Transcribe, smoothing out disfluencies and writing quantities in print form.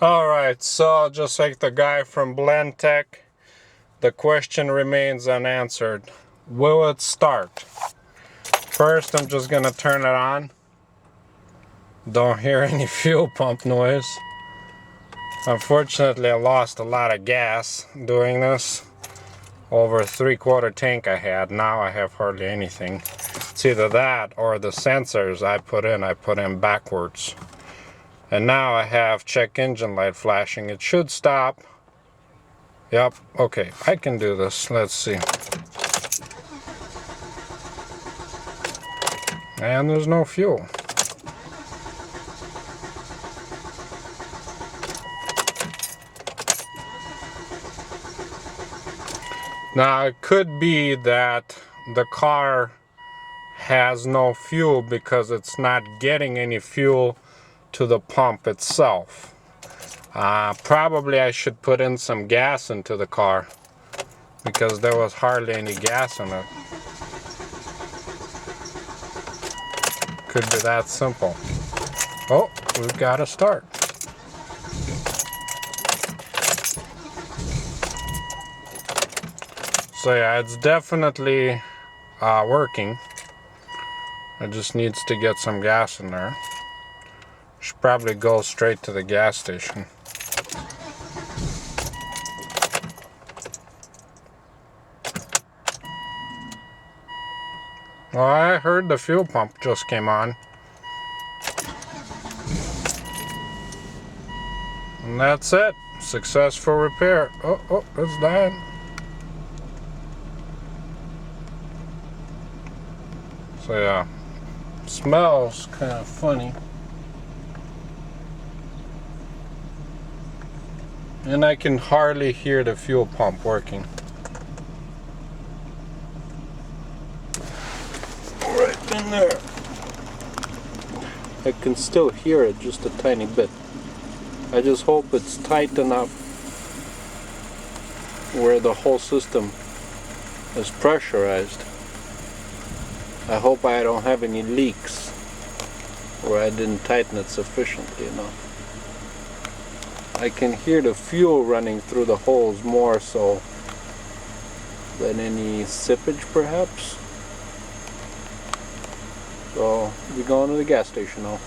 Alright, so just like the guy from Blendtec, the question remains unanswered. Will it start? First, I'm just gonna turn it on. Don't hear any fuel pump noise. Unfortunately, I lost a lot of gas doing this. Over a 3/4 tank I had. Now I have hardly anything. It's either that or the sensors I put in backwards. And now I have check engine light flashing. It should stop. Yep, okay, I can do this. Let's see. And there's no fuel. Now it could be that the car has no fuel because it's not getting any fuel to the pump itself. Probably I should put in some gas into the car because there was hardly any gas in it. Could be that simple. Oh, we've got to start. So yeah, it's definitely working. It just needs to get some gas in there. Should probably go straight to the gas station. Well, I heard the fuel pump just came on. And that's it. Successful repair. Oh, it's dying. So yeah, smells kind of funny. And I can hardly hear the fuel pump working. Right in there. I can still hear it just a tiny bit. I just hope it's tight enough where the whole system is pressurized. I hope I don't have any leaks where I didn't tighten it sufficiently enough. I can hear the fuel running through the holes more so than any sippage perhaps. So we're going to the gas station now.